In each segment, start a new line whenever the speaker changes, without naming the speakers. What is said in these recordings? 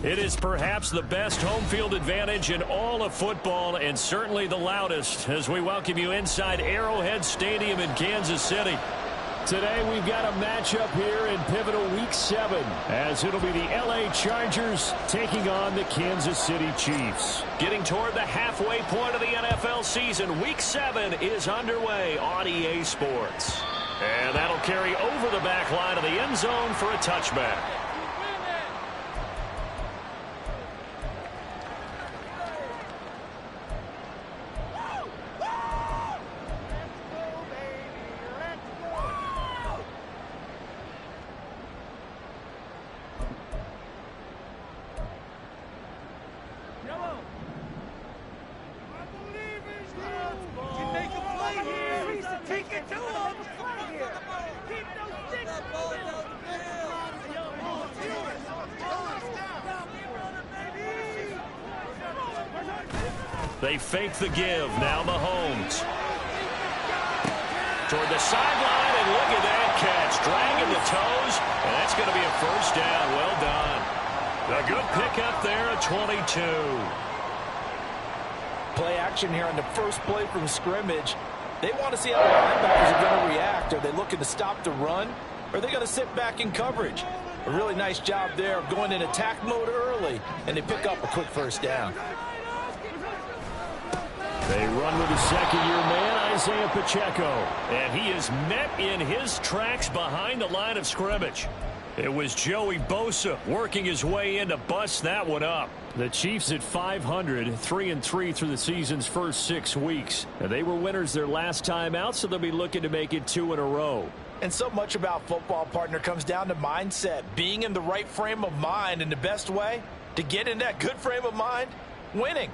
It is perhaps the best home field advantage in all of football, and certainly the loudest, as we welcome you inside Arrowhead Stadium in Kansas City. Today we've got a matchup here in pivotal Week 7, as it'll be the LA Chargers taking on the Kansas City Chiefs. Getting toward the halfway point of the NFL season, Week 7 is underway on EA Sports. And that'll carry over the back line of the end zone for a touchback. They fake the give. Now Mahomes. Toward the sideline, and look at that catch. Dragging the toes, and that's going to be a first down. Well done. A good pickup there at 22.
Play action here on the first play from scrimmage. They want to see how the linebackers are going to react. Are they looking to stop the run, or are they going to sit back in coverage? A really nice job there of going in attack mode early, and they pick up a quick first down.
They run with the second-year man, Isaiah Pacheco. And he is met in his tracks behind the line of scrimmage. It was Joey Bosa working his way in to bust that one up. The Chiefs at 500, 3-3 through the season's first 6 weeks. And they were winners their last time out, so they'll be looking to make it 2 in a row.
And so much about football, partner, comes down to mindset. Being in the right frame of mind, and the best way to get in that good frame of mind, winning.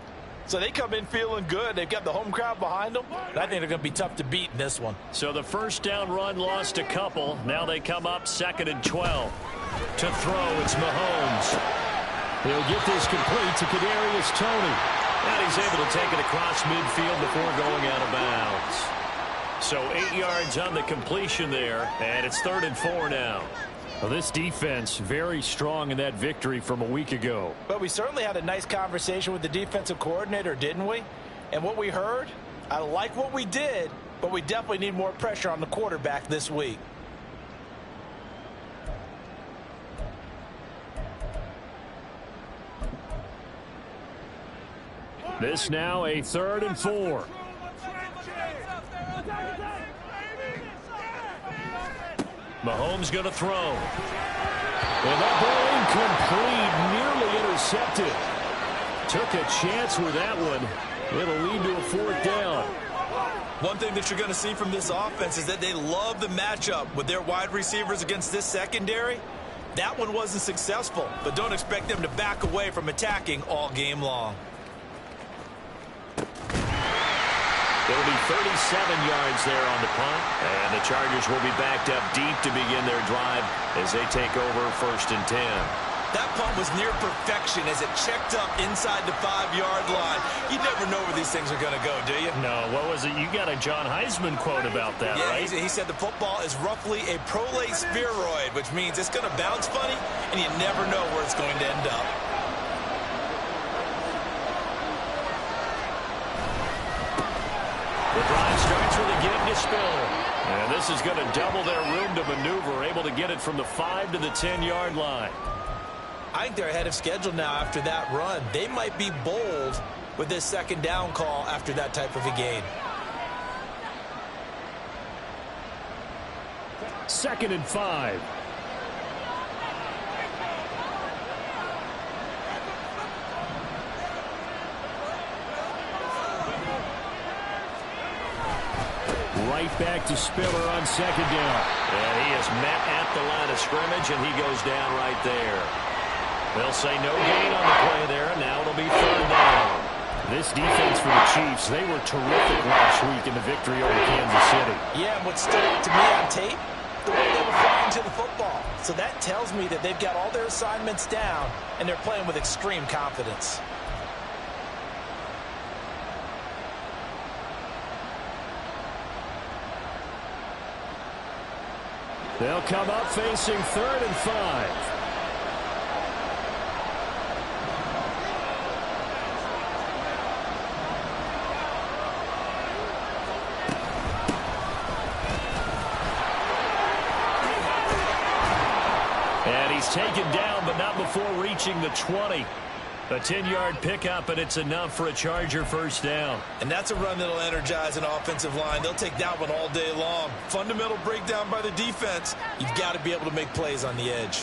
So they come in feeling good. They've got the home crowd behind them. And I think they're going to be tough to beat in this one.
So the first down run lost a couple. Now they come up 2nd and 12. To throw, it's Mahomes. He'll get this complete to Kadarius Toney. And he's able to take it across midfield before going out of bounds. So 8 yards on the completion there. And it's 3rd and 4 now. Well, this defense very strong in that victory from a week ago.
But we certainly had a nice conversation with the defensive coordinator, didn't we? And what we heard, I like what we did, but we definitely need more pressure on the quarterback this week.
This now a 3rd and 4. Mahomes going to throw. And that ball incomplete, nearly intercepted. Took a chance with that one. It'll lead to a 4th down.
One thing that you're going to see from this offense is that they love the matchup with their wide receivers against this secondary. That one wasn't successful, but don't expect them to back away from attacking all game long.
It'll be 37 yards there on the punt, and the Chargers will be backed up deep to begin their drive as they take over 1st and 10.
That punt was near perfection as it checked up inside the 5-yard line. You never know where these things are going to go, do you?
No, what was it? You got a John Heisman quote about that, right?
He said the football is roughly a prolate spheroid, which means it's going to bounce funny, and you never know where it's going to end up.
The drive starts with a give to Spiller. And this is going to double their room to maneuver, able to get it from the 5 to the 10-yard line.
I think they're ahead of schedule now after that run. They might be bold with this 2nd down call after that type of a gain.
2nd and 5. Right back to Spiller on 2nd down. And he is met at the line of scrimmage, and he goes down right there. They'll say no gain on the play there. Now it'll be 3rd down. This defense for the Chiefs, they were terrific last week in the victory over Kansas City.
Yeah, and what stood out to me on tape, the way they were flying to the football. So that tells me that they've got all their assignments down, and they're playing with extreme confidence.
They'll come up facing 3rd and 5. taken down, but not before reaching the 20. A 10-yard pickup, and it's enough for a Charger first down.
And that's a run that'll energize an offensive line. They'll take that one all day long. Fundamental breakdown by the defense. You've got to be able to make plays on the edge.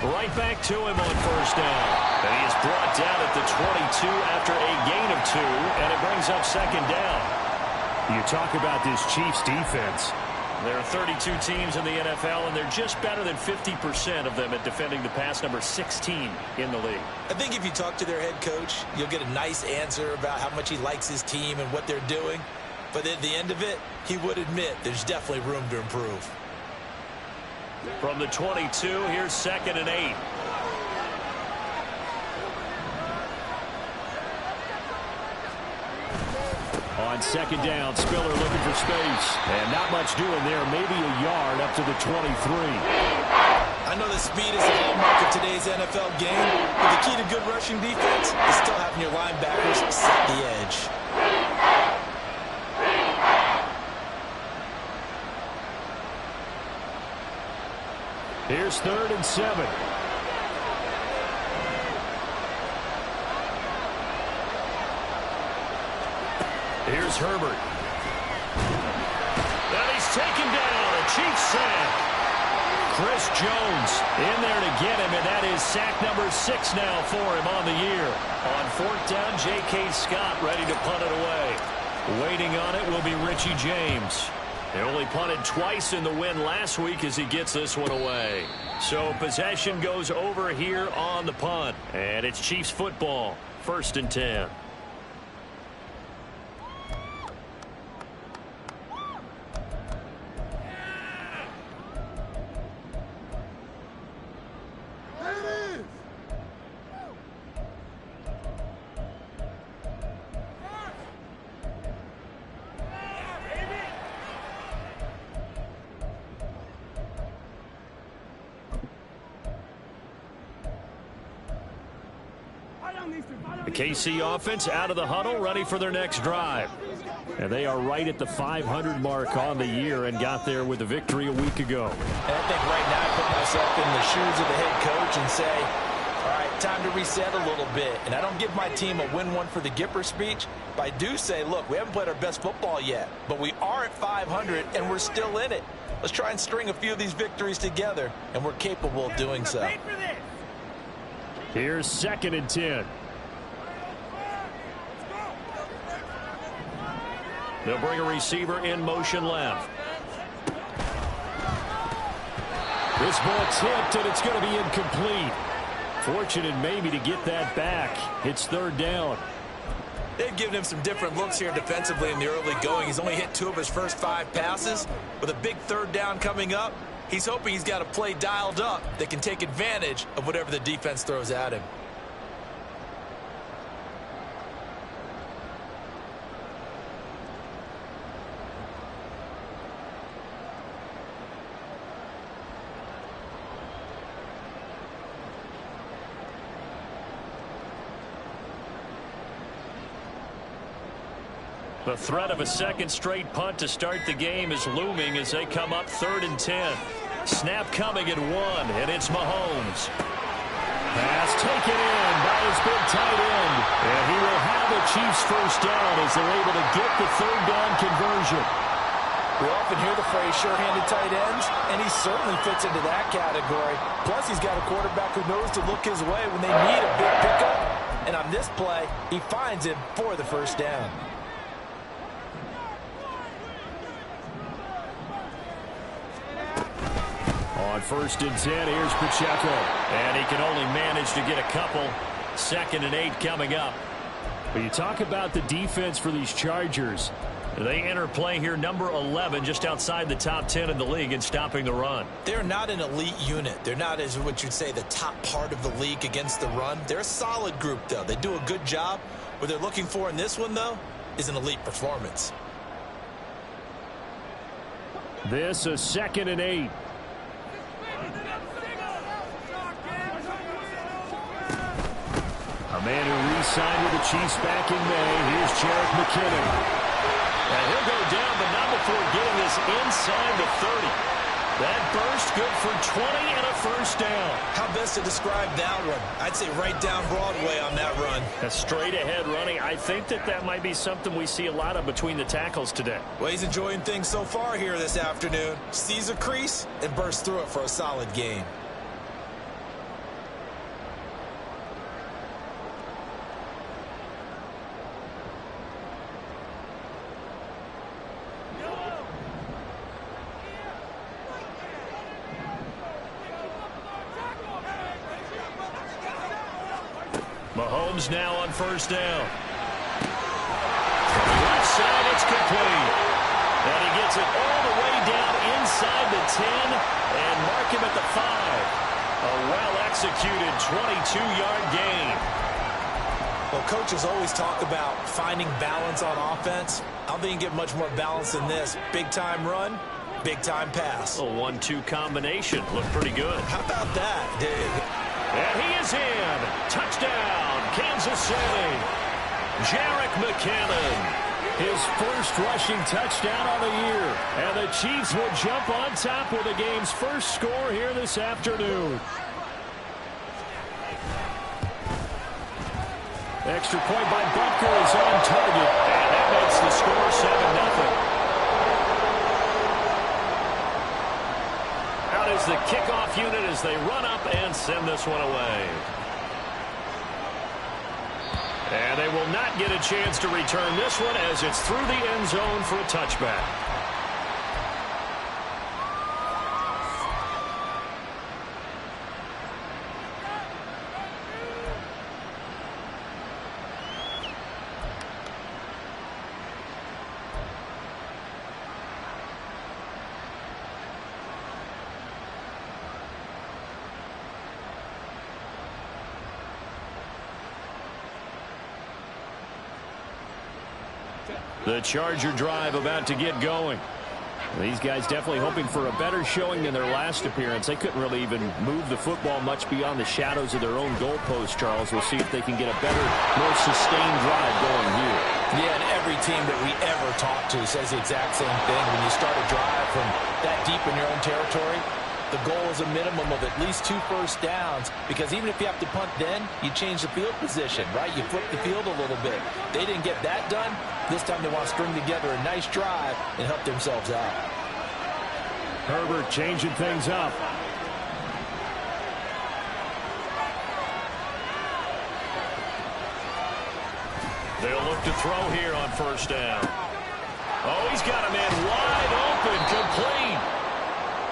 Right back to him on first down. And he is brought down at the 22 after a gain of 2, and it brings up second down.
You talk about this Chiefs defense.
There are 32 teams in the NFL, and they're just better than 50% of them at defending the pass, number 16 in the league.
I think if you talk to their head coach, you'll get a nice answer about how much he likes his team and what they're doing. But at the end of it, he would admit there's definitely room to improve.
From the 22, here's 2nd and 8. On second down, Spiller looking for space. And not much doing there, maybe a yard up to the 23.
I know the speed is the hallmark of today's NFL game, but the key to good rushing defense is still having your linebackers set the edge.
Here's 3rd and 7. Here's Herbert. And he's taken down. A Chiefs sack. Chris Jones in there to get him, and that is sack number 6 now for him on the year. On 4th down, J.K. Scott ready to punt it away. Waiting on it will be Richie James. They only punted twice in the win last week as he gets this one away. So possession goes over here on the punt. And it's Chiefs football. 1st and 10. The KC offense out of the huddle, ready for their next drive. And they are right at the 500 mark on the year and got there with a victory a week ago.
And I think right now I put myself in the shoes of the head coach and say, all right, time to reset a little bit. And I don't give my team a win one for the Gipper speech, but I do say, look, we haven't played our best football yet, but we are at 500 and we're still in it. Let's try and string a few of these victories together, and we're capable of doing so.
Here's 2nd and 10. They'll bring a receiver in motion left. This ball tipped, and it's going to be incomplete. Fortunate maybe to get that back. It's 3rd down.
They've given him some different looks here defensively in the early going. He's only hit 2 of his first 5 passes. With a big 3rd down coming up, he's hoping he's got a play dialed up that can take advantage of whatever the defense throws at him.
The threat of a second straight punt to start the game is looming as they come up 3rd and 10. Snap coming at 1, and it's Mahomes. Pass taken in by his big tight end. And he will have a Chiefs first down as they're able to get the 3rd down conversion.
We often hear the phrase sure-handed tight ends, and he certainly fits into that category. Plus, he's got a quarterback who knows to look his way when they need a big pickup. And on this play, he finds him for the first down.
On 1st and 10, here's Pacheco. And he can only manage to get a couple. 2nd and 8 coming up. But you talk about the defense for these Chargers. They enter play here number 11, just outside the top 10 in the league in stopping the run.
They're not an elite unit. They're not, as what you'd say, the top part of the league against the run. They're a solid group, though. They do a good job. What they're looking for in this one, though, is an elite performance.
This is 2nd and 8. man who re-signed with the Chiefs back in May. Here's Jerick McKinnon. And he'll go down, but not before getting this inside the 30. That burst good for 20 and a first down.
How best to describe that run? I'd say right down Broadway on that run.
A straight-ahead running. I think that might be something we see a lot of between the tackles today.
Well, he's enjoying things so far here this afternoon. Sees a crease and bursts through it for a solid gain.
Mahomes now on first down. From the left side, it's complete. And he gets it all the way down inside the 10 and mark him at the 5. A well-executed 22-yard gain.
Well, coaches always talk about finding balance on offense. I don't think you get much more balance than this. Big-time run, big-time pass.
A 1-2 combination. Looked pretty good.
How about that, Dave?
And he is in. Touchdown, Kansas City. Jerick McKinnon. His first rushing touchdown on the year. And the Chiefs will jump on top with the game's first score here this afternoon. Extra point by Butker is on target. And that makes the score 7-0. Out is the kickoff unit as they run up and send this one away. And they will not get a chance to return this one as it's through the end zone for a touchback. The Charger drive about to get going. These guys definitely hoping for a better showing than their last appearance. They couldn't really even move the football much beyond the shadows of their own goalpost, Charles. We'll see if they can get a better, more sustained drive going here.
Yeah, and every team that we ever talk to says the exact same thing. When you start a drive from that deep in your own territory, the goal is a minimum of at least 2 first downs, because even if you have to punt then, you change the field position, right? You flip the field a little bit. They didn't get that done. This time they want to string together a nice drive and help themselves out.
Herbert changing things up. They'll look to throw here on first down. Oh, he's got a man wide open, complete.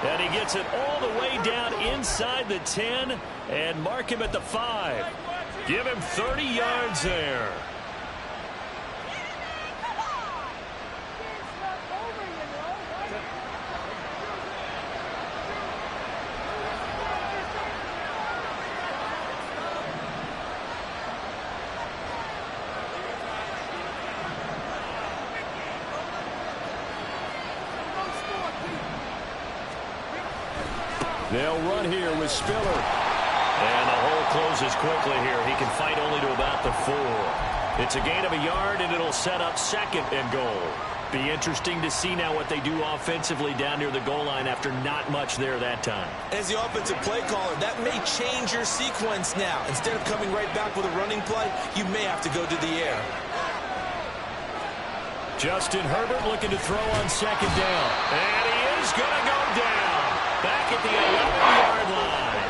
And he gets it all the way down inside the 10 and mark him at the 5. Give him 30 yards there. They'll run here with Spiller. And the hole closes quickly here. He can fight only to about the 4. It's a gain of a yard, and it'll set up second and goal. Be interesting to see now what they do offensively down near the goal line after not much there that time.
As the offensive play caller, that may change your sequence now. Instead of coming right back with a running play, you may have to go to the air.
Justin Herbert looking to throw on second down. And he is going to go down. Back at the 11-yard line.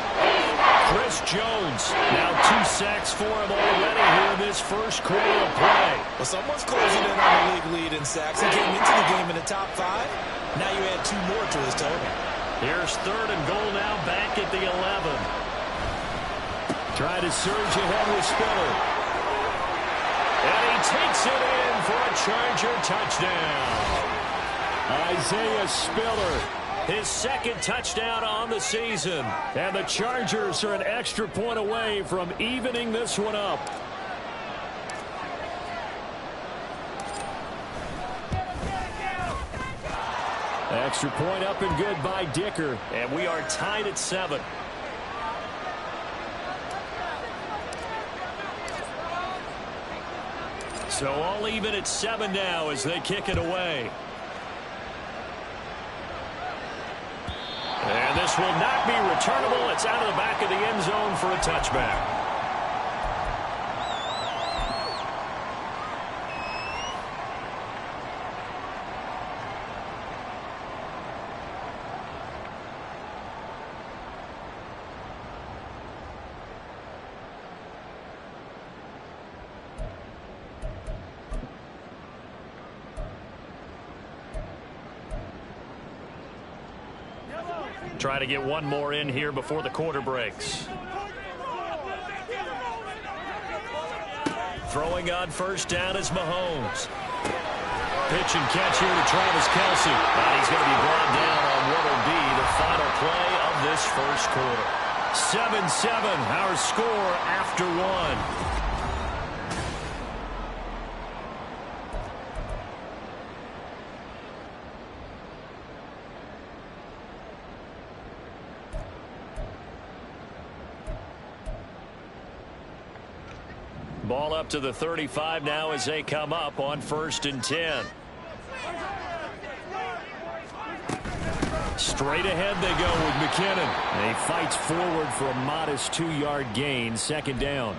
Chris Jones, now 2 sacks for him already here in this first quarter of play.
Well, someone's closing in on the league lead in sacks. He came into the game in the top 5. Now you add 2 more to his total.
Here's third and goal now, back at the 11. Trying to surge ahead with Spiller. And he takes it in for a Charger touchdown. Isaiah Spiller. His second touchdown on the season. And the Chargers are an extra point away from evening this one up. Extra point up and good by Dicker. And we are tied at 7. So all even at 7 now as they kick it away. And this will not be returnable. It's out of the back of the end zone for a touchback. Try to get one more in here before the quarter breaks. Throwing on first down is Mahomes. Pitch and catch here to Travis Kelce. And he's going to be brought down on what will be the final play of this first quarter. 7-7, our score after one. Ball up to the 35 now as they come up on 1st and 10. Straight ahead they go with McKinnon. And he fights forward for a modest 2-yard gain, 2nd down.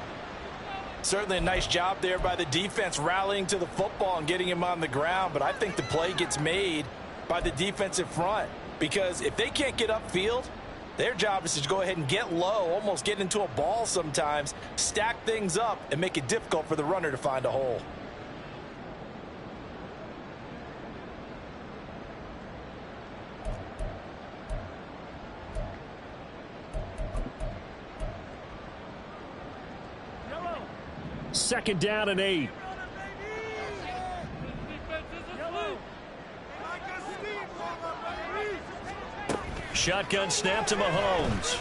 Certainly a nice job there by the defense rallying to the football and getting him on the ground. But I think the play gets made by the defensive front. Because if they can't get upfield, their job is to go ahead and get low, almost get into a ball sometimes, stack things up, and make it difficult for the runner to find a hole.
Second down and 8. Shotgun snap to Mahomes.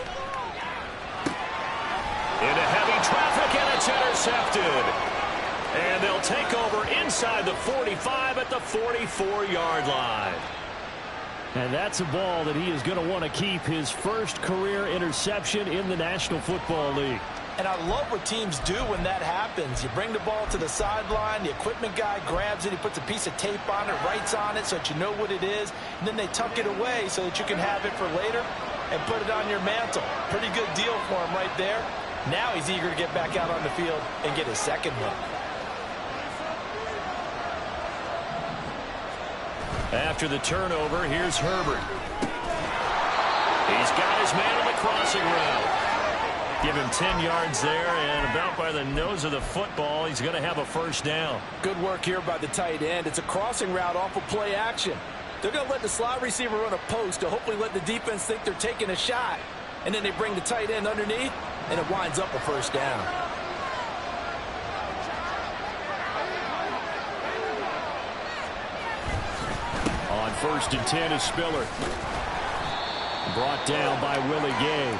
Into heavy traffic, and it's intercepted. And they'll take over inside the 45 at the 44-yard line. And that's a ball that he is going to want to keep, his first career interception in the National Football League.
And I love what teams do when that happens. You bring the ball to the sideline, the equipment guy grabs it, he puts a piece of tape on it, writes on it so that you know what it is, and then they tuck it away so that you can have it for later and put it on your mantle. Pretty good deal for him right there. Now he's eager to get back out on the field and get his second one.
After the turnover, here's Herbert. He's got his man on the crossing route. Give him 10 yards there, and about by the nose of the football, he's going to have a first down.
Good work here by the tight end. It's a crossing route off of play action. They're going to let the slot receiver run a post to hopefully let the defense think they're taking a shot. And then they bring the tight end underneath, and it winds up a first down.
On 1st and 10 is Spiller. Brought down by Willie Gay.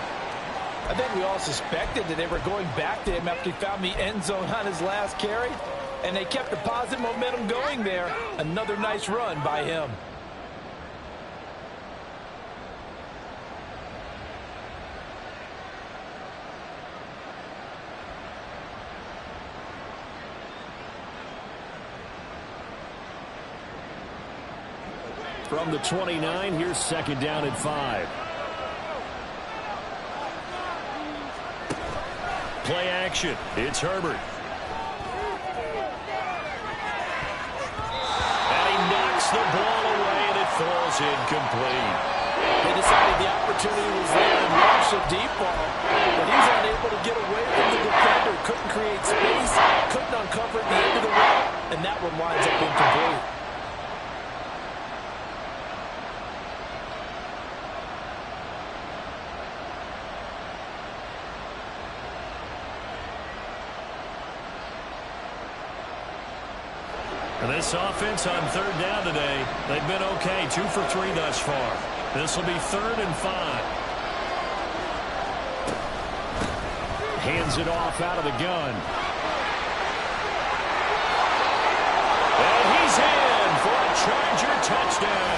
I think we all suspected that they were going back to him after he found the end zone on his last carry. And they kept the positive momentum going there. Another nice run by him.
From the 29, here's 2nd down and 5. Play action. It's Herbert. And he knocks the ball away, and it falls incomplete.
They decided the opportunity was there and launched a deep ball, but he's unable to get away from the defender. Couldn't create space, couldn't uncover at the end of the route, and that one winds up incomplete.
This offense on 3rd down today, they've been okay, 2 for 3 thus far. This will be 3rd and 5. Hands it off out of the gun. And he's in for a Charger touchdown.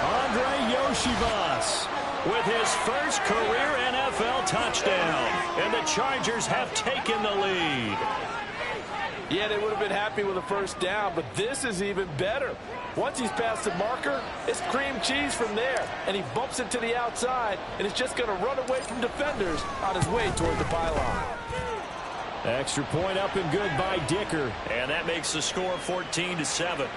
Andre Yoshibas with his first career NFL touchdown. And the Chargers have taken the lead.
Yeah, they would have been happy with a first down, but this is even better. Once he's past the marker, it's cream cheese from there, and he bumps it to the outside, and it's just going to run away from defenders on his way toward the pylon.
Extra point up and good by Dicker, and that makes the score 14-7.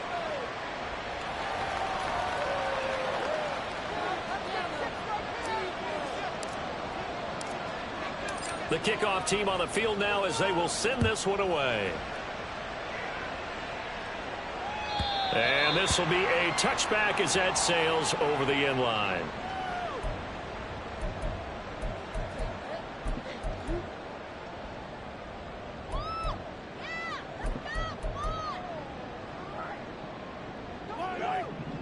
The kickoff team on the field now as they will send this one away. And this will be a touchback as that sails over the end line.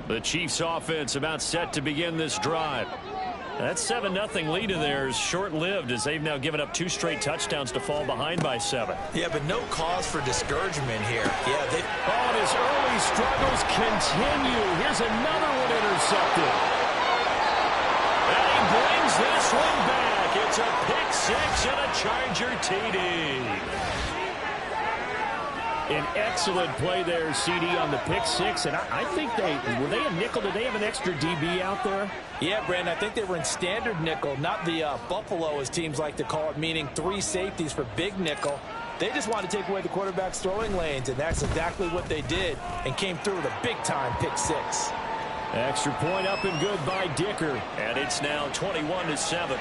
The Chiefs offense about set to begin this drive. That 7-0 lead in there is short-lived as they've now given up 2 straight touchdowns to fall behind by 7.
Yeah, but no cause for discouragement here. Yeah, they...
Oh, and his early struggles continue. Here's another one intercepted. And he brings this one back. It's a pick 6 and a Charger TD. An excellent play there, CD, on the pick 6. And I think were they a nickel? Did they have an extra DB out there?
Yeah, Brandon, I think they were in standard nickel, not the Buffalo, as teams like to call it, meaning 3 safeties for big nickel. They just wanted to take away the quarterback's throwing lanes, and that's exactly what they did, and came through with a big-time pick 6.
Extra point up and good by Dicker. And it's now 21-7.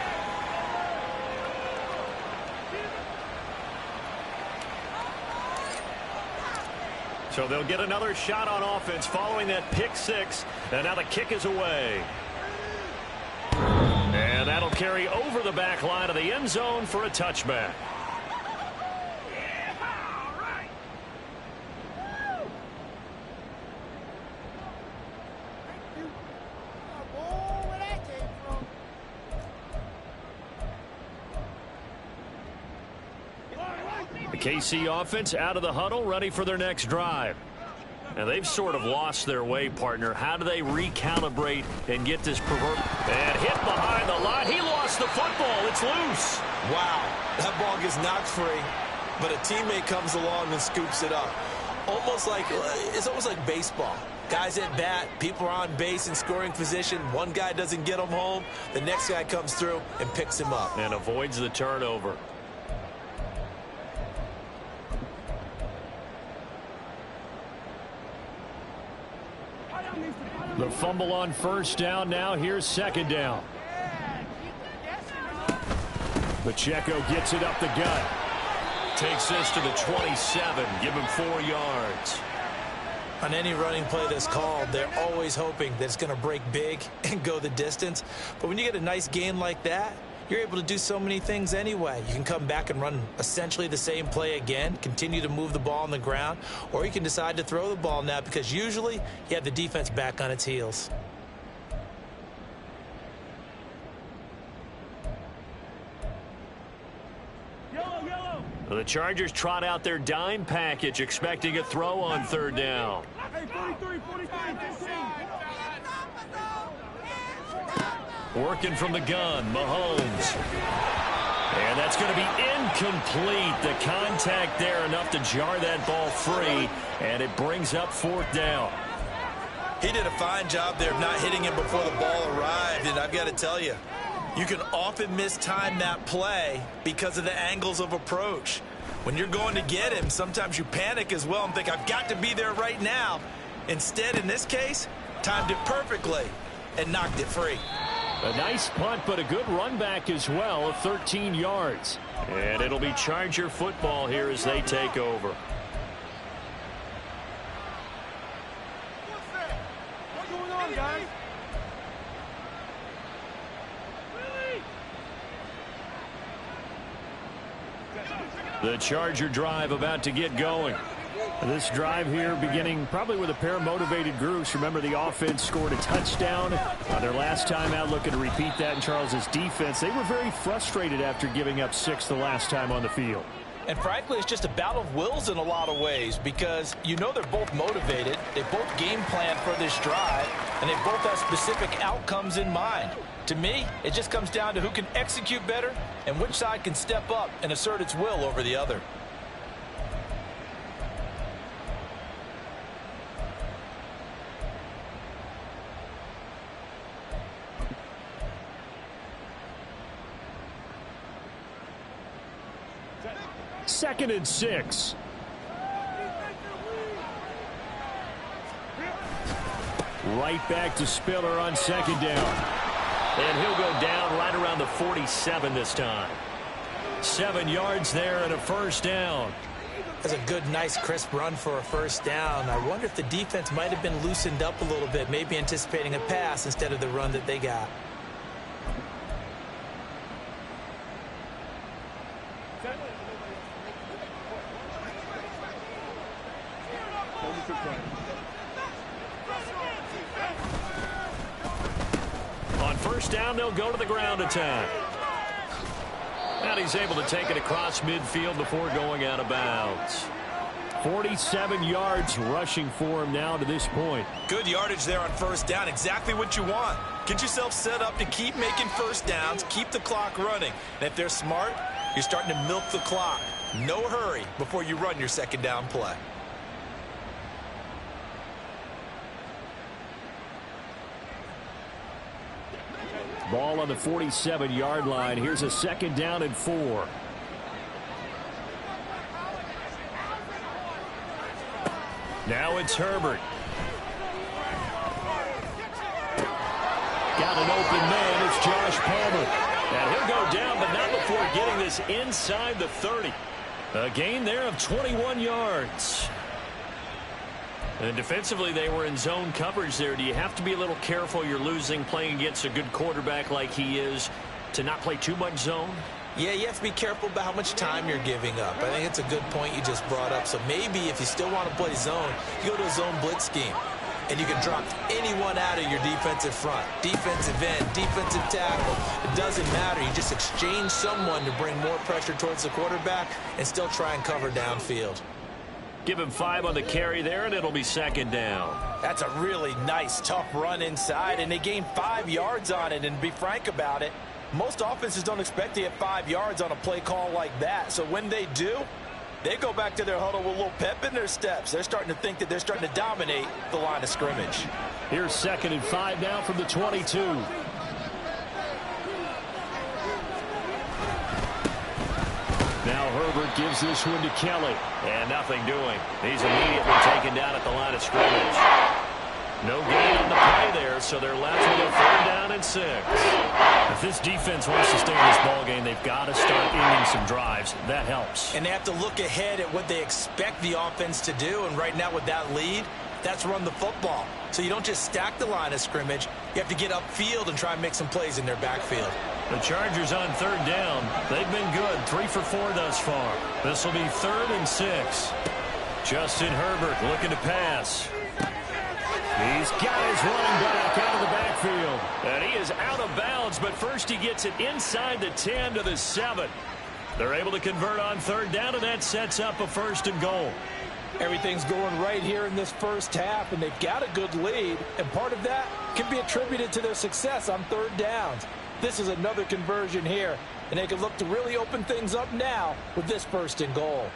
So they'll get another shot on offense following that pick 6. And now the kick is away. And that'll carry over the back line of the end zone for a touchback. The KC offense out of the huddle, ready for their next drive. And they've sort of lost their way, partner. How do they recalibrate and get this and hit behind the line? He lost the football. It's loose.
Wow, that ball gets knocked free, but a teammate comes along and scoops it up. It's almost like baseball. Guys at bat, people are on base in scoring position. One guy doesn't get him home. The next guy comes through and picks him up.
And avoids the turnover. The fumble on first down. Now here's second down. Pacheco gets it up the gut. Takes this to the 27. Give him 4 yards.
On any running play that's called, they're always hoping that it's going to break big and go the distance. But when you get a nice gain like that, you're able to do so many things anyway. You can come back and run essentially the same play again, continue to move the ball on the ground, or you can decide to throw the ball now because usually you have the defense back on its heels.
The Chargers trot out their dime package, expecting a throw on third down. Working from the gun, Mahomes. And that's going to be incomplete. The contact there enough to jar that ball free, and it brings up fourth down.
He did a fine job there of not hitting him before the ball arrived, and I've got to tell you, you can often mistime that play because of the angles of approach. When you're going to get him, sometimes you panic as well and think, I've got to be there right now. Instead, in this case, timed it perfectly and knocked it free.
A nice punt, but a good run back as well of 13 yards. And it'll be Charger football here as they take over.
What's going on, guys?
The Charger drive about to get going. This drive here beginning probably with a pair of motivated groups. Remember, the offense scored a touchdown on their last time out, looking to repeat that in Charles's defense. They were very frustrated after giving up 6 the last time on the field.
And frankly, it's just a battle of wills in a lot of ways because you know they're both motivated. They both game plan for this drive, and they both have specific outcomes in mind. To me, it just comes down to who can execute better and which side can step up and assert its will over the other.
2nd and 6. Right back to Spiller on 2nd down. And he'll go down right around the 47 this time. 7 yards there and a 1st down.
That's a good, nice, crisp run for a 1st down. I wonder if the defense might have been loosened up a little bit, maybe anticipating a pass instead of the run that they got.
On 1st down, they'll go to the ground attack. And he's able to take it across midfield before going out of bounds. 47 yards rushing for him now to this point.
Good yardage there on 1st down. Exactly what you want. Get yourself set up to keep making 1st downs, keep the clock running. And if they're smart, you're starting to milk the clock. No hurry before you run your 2nd down play.
Ball on the 47-yard line. Here's a 2nd down and 4. Now it's Herbert. Got an open man. It's Josh Palmer. And he'll go down, but not before getting this inside the 30. A gain there of 21 yards. And defensively, they were in zone coverage there. Do you have to be a little careful? You're losing playing against a good quarterback like he is to not play too much zone?
Yeah, you have to be careful about how much time you're giving up. I think it's a good point you just brought up. So maybe if you still want to play zone, you go to a zone blitz scheme. And you can drop anyone out of your defensive front. Defensive end, defensive tackle. It doesn't matter. You just exchange someone to bring more pressure towards the quarterback and still try and cover downfield.
Give him 5 on the carry there, and it'll be 2nd down.
That's a really nice, tough run inside, and they gained 5 yards on it. And to be frank about it, most offenses don't expect to get 5 yards on a play call like that. So when they do, they go back to their huddle with a little pep in their steps. They're starting to think that they're starting to dominate the line of scrimmage.
Here's 2nd and 5 now from the 22. Now Herbert gives this one to Kelly. And nothing doing. He's immediately taken down at the line of scrimmage. No gain on the play there, so they're left with a 3rd down and 6. If this defense wants to stay in this ballgame, they've got to start ending some drives. That helps.
And they have to look ahead at what they expect the offense to do. And right now with that lead, that's run the football. So you don't just stack the line of scrimmage. You have to get upfield and try and make some plays in their backfield.
The Chargers on 3rd down. They've been good. 3 for 4 thus far. This will be 3rd and 6. Justin Herbert looking to pass. He's got his running back out of the backfield. And he is out of bounds, but first he gets it inside the 10 to the 7. They're able to convert on 3rd down, and that sets up a 1st and goal.
Everything's going right here in this first half, and they've got a good lead. And part of that can be attributed to their success on 3rd downs. This is another conversion here, and they can look to really open things up now with this 1st and goal.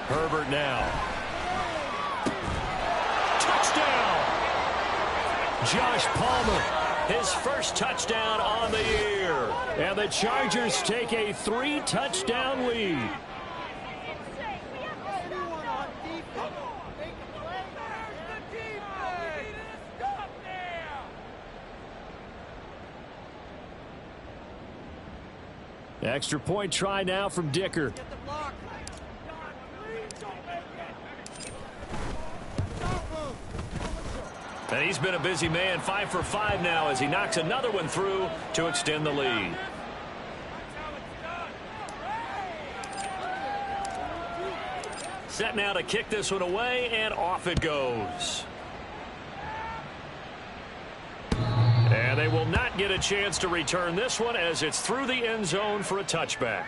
Herbert now. Touchdown! Josh Palmer, his first touchdown on the year. And the Chargers take a 3-touchdown lead. Extra point try now from Dicker. And he's been a busy man, 5 for 5 now as he knocks another one through to extend the lead. Set now to kick this one away, and off it goes. And they will not get a chance to return this one as it's through the end zone for a touchback.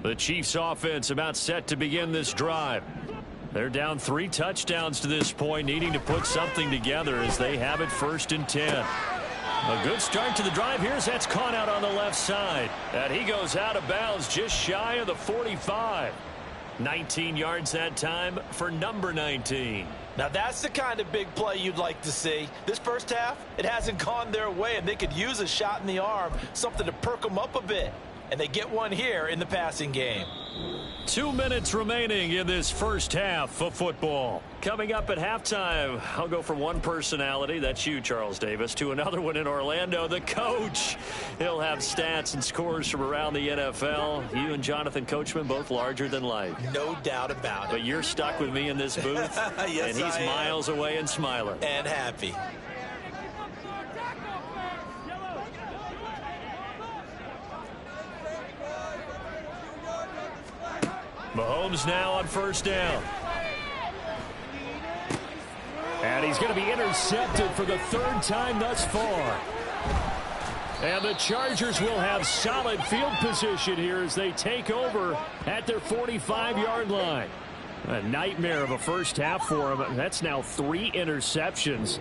The Chiefs offense about set to begin this drive. They're down 3 touchdowns to this point, needing to put something together as they have it 1st and 10. A good start to the drive. Here's that's caught out on the left side. And he goes out of bounds just shy of the 45. 19 yards that time for number 19.
Now that's the kind of big play you'd like to see. This first half, it hasn't gone their way, and they could use a shot in the arm, something to perk them up a bit. And they get one here in the passing game.
2 minutes remaining in this first half of football. Coming up at halftime, I'll go from one personality, that's you, Charles Davis, to another one in Orlando, the coach. He'll have stats and scores from around the NFL. You and Jonathan Coachman both larger than life.
No doubt about it.
But you're stuck with me in this booth,
yes,
and he's miles away and smiling.
And happy.
Mahomes now on 1st down. And he's going to be intercepted for the 3rd time thus far. And the Chargers will have solid field position here as they take over at their 45-yard line. A nightmare of a first half for him. That's now 3 interceptions.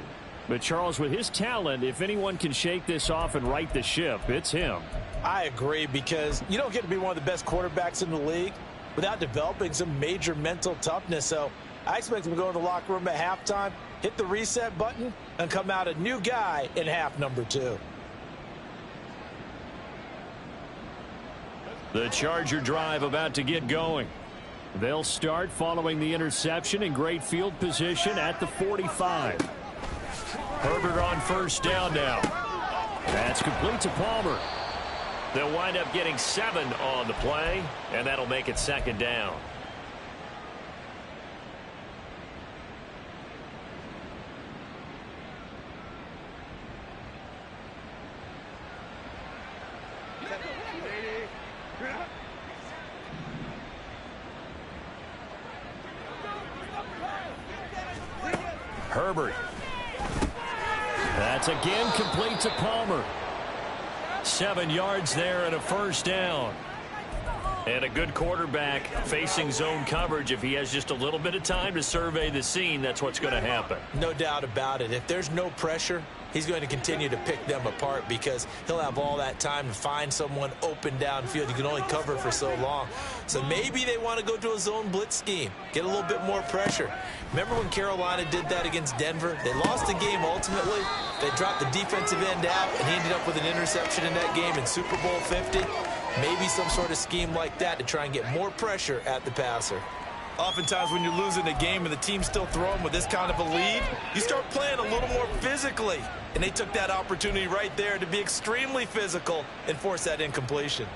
But Charles, with his talent, if anyone can shake this off and right the ship, it's him.
I agree, because you don't get to be one of the best quarterbacks in the league without developing some major mental toughness. So I expect him to go in the locker room at halftime, hit the reset button, and come out a new guy in half number 2.
The Charger drive about to get going. They'll start following the interception in great field position at the 45. Herbert on 1st down now. That's complete to Palmer. They'll wind up getting 7 on the play, and that'll make it 2nd down. Herbert. That's again complete to Palmer. 7 yards there and a 1st down. And a good quarterback facing zone coverage. If he has just a little bit of time to survey the scene, that's what's going to happen.
No doubt about it. If there's no pressure, he's going to continue to pick them apart, because he'll have all that time to find someone open downfield. You can only cover for so long. So maybe they want to go to a zone blitz scheme, get a little bit more pressure. Remember when Carolina did that against Denver? They lost the game ultimately. They dropped the defensive end out, and he ended up with an interception in that game in Super Bowl 50. Maybe some sort of scheme like that to try and get more pressure at the passer.
Oftentimes when you're losing a game and the team's still throwing with this kind of a lead, you start playing a little more physically. And they took that opportunity right there to be extremely physical and force that incompletion.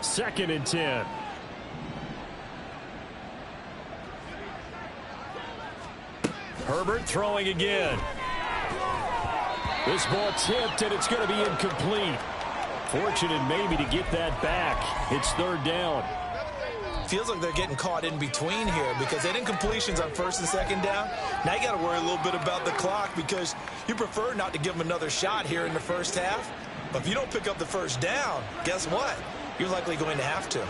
2nd and 10. Herbert throwing again. This ball tipped, and it's going to be incomplete. Fortunate maybe to get that back. It's 3rd down.
Feels like they're getting caught in between here, because they had incompletions on 1st and 2nd down. Now you got to worry a little bit about the clock, because you prefer not to give them another shot here in the first half. But if you don't pick up the 1st down, guess what? You're likely going to have to.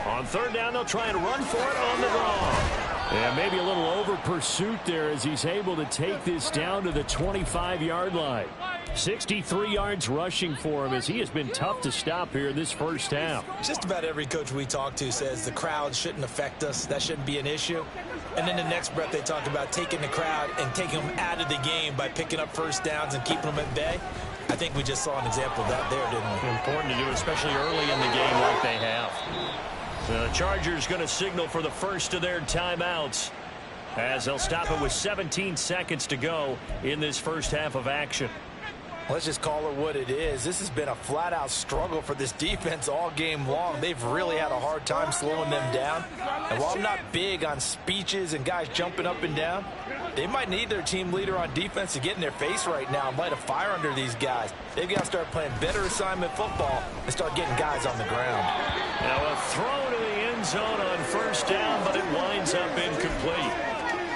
On 3rd down, they'll try and run for it on the draw. And maybe a little over pursuit there as he's able to take this down to the 25-yard line. 63 yards rushing for him, as he has been tough to stop here in this first half.
Just about every coach we talk to says the crowd shouldn't affect us. That shouldn't be an issue. And then the next breath they talk about taking the crowd and taking them out of the game by picking up 1st downs and keeping them at bay. I think we just saw an example of that there, didn't we?
Important to do, especially early in the game like they have. The Chargers going to signal for the first of their timeouts, as they'll stop it with 17 seconds to go in this first half of action.
Let's just call it what it is. This has been a flat-out struggle for this defense all game long. They've really had a hard time slowing them down. And while I'm not big on speeches and guys jumping up and down, they might need their team leader on defense to get in their face right now and light a fire under these guys. They've got to start playing better assignment football and start getting guys on the ground.
Now a throw to the end zone on 1st down, but it winds up incomplete.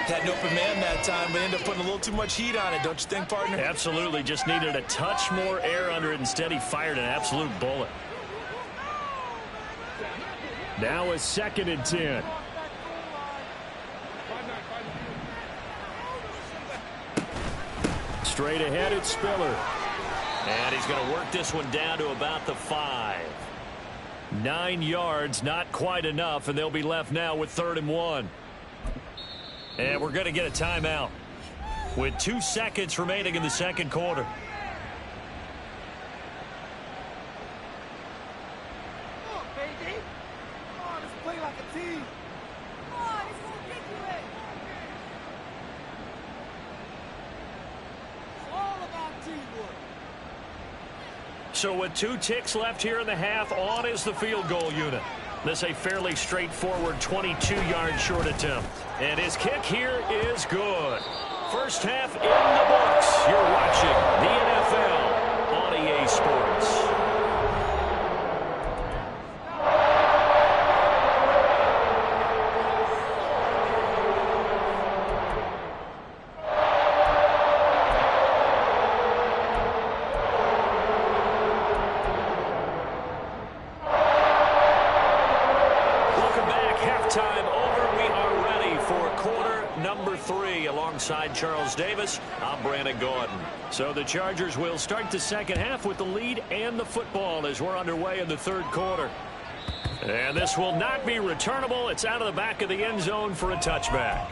Had an open man that time, but ended up putting a little too much heat on it, don't you think, partner?
Absolutely. Just needed a touch more air under it. Instead, he fired an absolute bullet.
Now a 2nd and 10.
Straight ahead, it's Spiller. And he's going to work this one down to about the 5. 9 yards, not quite enough, and they'll be left now with 3rd and 1. And we're going to get a timeout with 2 seconds remaining in the second quarter.
Come on, baby. Come on, let's play like a team. Come on, this is ridiculous. It's all about teamwork.
So with 2 ticks left here in the half, on is the field goal unit. This a fairly straightforward 22-yard short attempt. And his kick here is good. First half in the books. You're watching the NFL on EA Sports. Alongside Charles Davis, I'm Brandon Gordon. So the Chargers will start the second half with the lead and the football as we're underway in the third quarter. And this will not be returnable. It's out of the back of the end zone for a touchback.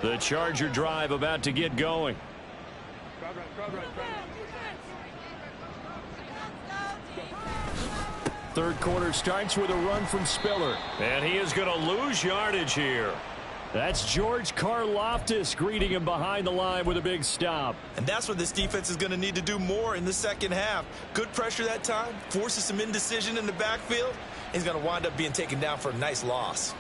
The Charger drive about to get going. Third quarter starts with a run from Spiller. And he is going to lose yardage here. That's George Karlaftis greeting him behind the line with a big stop.
And that's what this defense is going to need to do more in the second half. Good pressure that time, forces some indecision in the backfield. He's going to wind up being taken down for a nice loss.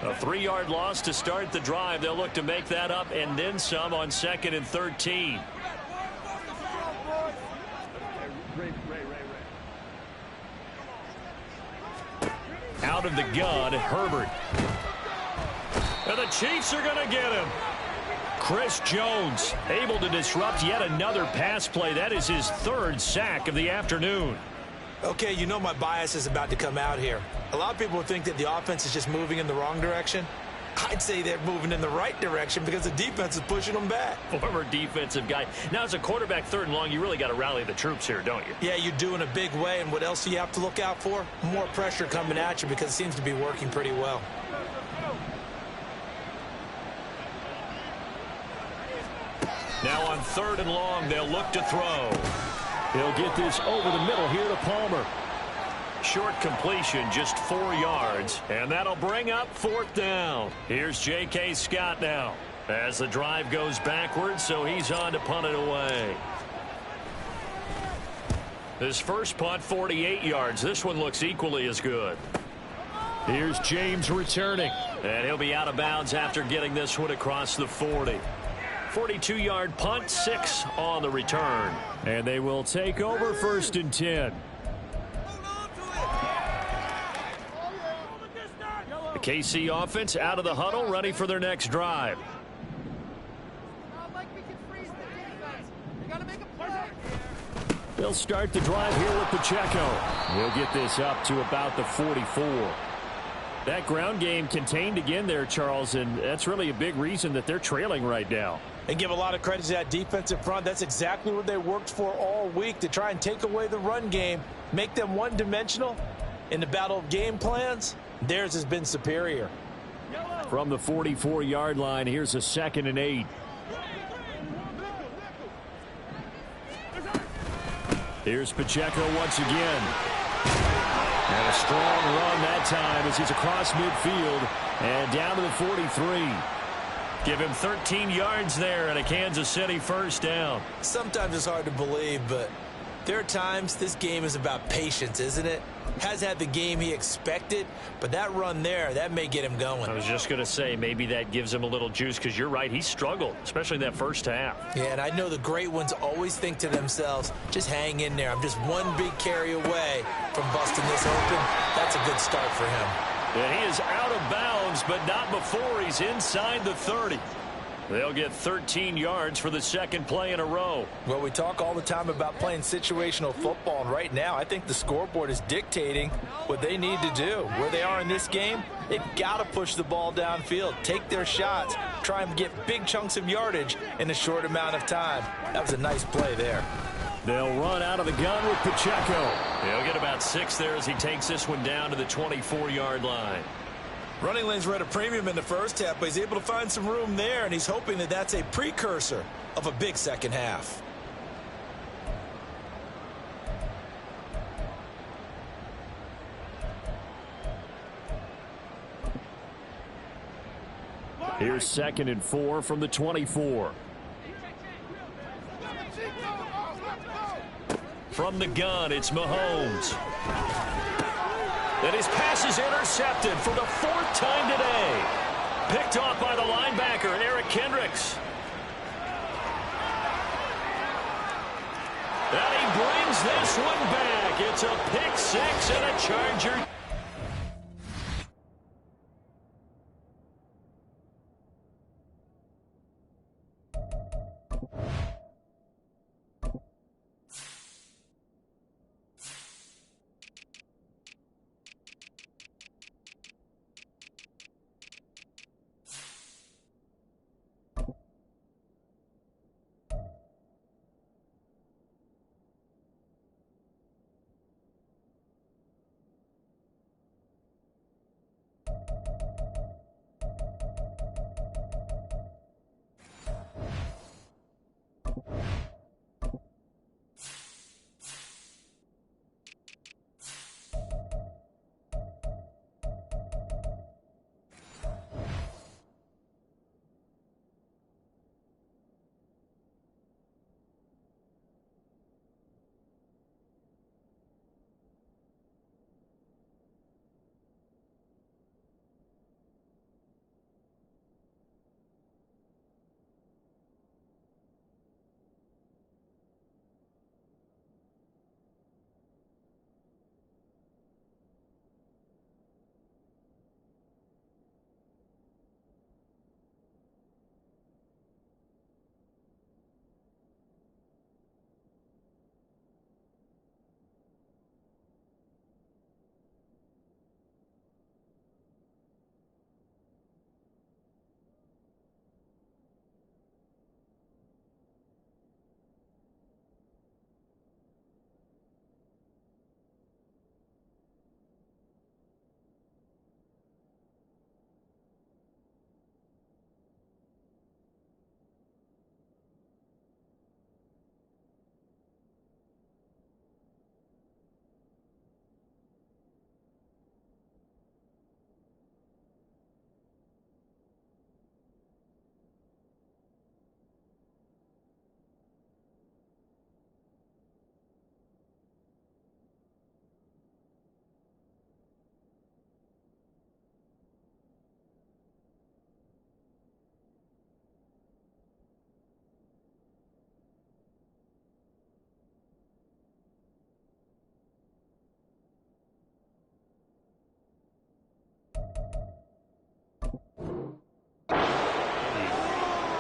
A 3-yard loss to start the drive. They'll look to make that up and then some on 2nd and 13. Out of the gun, Herbert. And the Chiefs are going to get him. Chris Jones able to disrupt yet another pass play. That is his 3rd sack of the afternoon.
Okay, you know my bias is about to come out here. A lot of people think that the offense is just moving in the wrong direction. I'd say they're moving in the right direction because the defense is pushing them back.
Former defensive guy. Now, as a quarterback 3rd and long, you really got to rally the troops here, don't you?
Yeah, you do in a big way. And what else do you have to look out for? More pressure coming at you because it seems to be working pretty well.
Now on 3rd and long, they'll look to throw.
He'll get this over the middle here to Palmer.
Short completion, just 4 yards, and that'll bring up 4th down. Here's J.K. Scott now as the drive goes backwards, so he's on to punt it away. His first punt, 48 yards. This one looks equally as good.
Here's James returning.
And he'll be out of bounds after getting this one across the 40. 42-yard punt, 6 on the return.
And they will take over 1st and 10.
The KC offense out of the huddle, ready for their next drive.
They'll start the drive here with Pacheco. He'll get this up to about the 44. That ground game contained again there, Charles, and that's really a big reason that they're trailing right now.
And give a lot of credit to that defensive front. That's exactly what they worked for all week, to try and take away the run game, make them one-dimensional. In the battle of game plans, theirs has been superior.
From the 44-yard line, here's a 2nd and 8. Here's Pacheco once again. And a strong run that time as he's across midfield and down to the 43.
Give him 13 yards there and a Kansas City 1st down.
Sometimes it's hard to believe, but There are times this game is about patience, isn't it? Has had the game he expected, but that run there, that may get him going.
I was just going to say, maybe that gives him a little juice, because you're right, he struggled, especially in that first half.
Yeah, and I know the great ones always think to themselves, just hang in there. I'm just one big carry away from busting this open. That's a good start for him.
And he is out of bounds, but not before he's inside the 30. They'll get 13 yards for the second play in a row.
Well, we talk all the time about playing situational football, and right now I think the scoreboard is dictating what they need to do. Where they are in this game, they've got to push the ball downfield, take their shots, try and get big chunks of yardage in a short amount of time. That was a nice play there.
They'll run out of the gun with Pacheco. He'll get about 6 there as he takes this one down to the 24-yard line.
Running lanes were at a premium in the first half, but he's able to find some room there, and he's hoping that that's a precursor of a big second half.
Here's 2nd and 4 from the 24. From the gun, it's Mahomes. And his pass is intercepted for the 4th time today. Picked off by the linebacker, Eric Kendricks. And he brings this one back. It's a pick 6 and a Charger.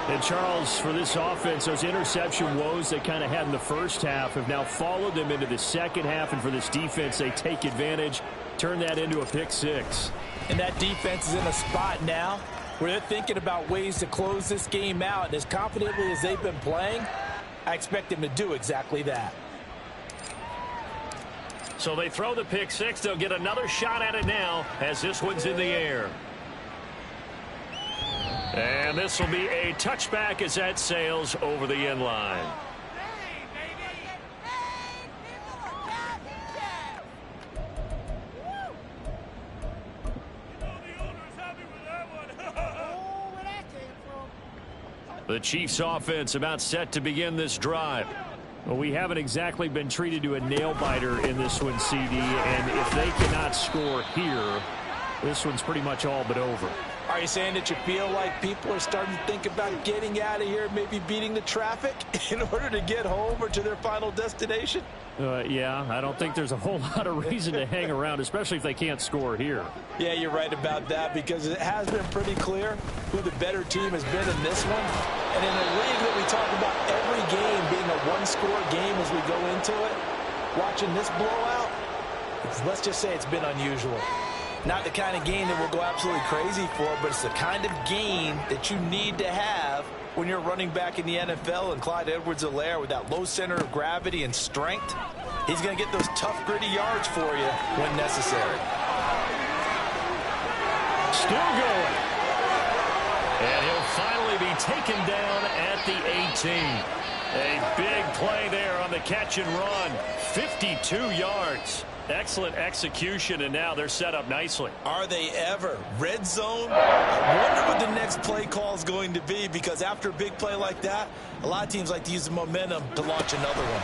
And Charles, for this offense, those interception woes they kind of had in the first half have now followed them into the second half. And for this defense, they take advantage, turn that into a pick 6.
And that defense is in a spot now where they're thinking about ways to close this game out. And as confidently as they've been playing, I expect them to do exactly that.
So they throw the pick 6. They'll get another shot at it now as this one's in the air. And this will be a touchback as that sails over the end line. The Chiefs offense about set to begin this drive.
Well, we haven't exactly been treated to a nail-biter in this one, CD, and if they cannot score here, this one's pretty much all but over.
Are you saying that you feel like people are starting to think about getting out of here, maybe beating the traffic in order to get home or to their final destination?
Yeah, I don't think there's a whole lot of reason to hang around, especially if they can't score here.
Yeah, you're right about that, because it has been pretty clear who the better team has been in this one. And in a league that we talk about every game being a one-score game as we go into it, watching this blowout, let's just say it's been unusual. Not the kind of game that we'll go absolutely crazy for, but it's the kind of game that you need to have when you're running back in the NFL, and Clyde Edwards-Helaire with that low center of gravity and strength, he's going to get those tough, gritty yards for you when necessary.
Still going.
And he'll finally be taken down at the 18. A big play there on the catch and run. 52 yards. Excellent execution, and now they're set up nicely.
Are they ever? Red zone? I wonder what the next play call is going to be, because after a big play like that, a lot of teams like to use the momentum to launch another one.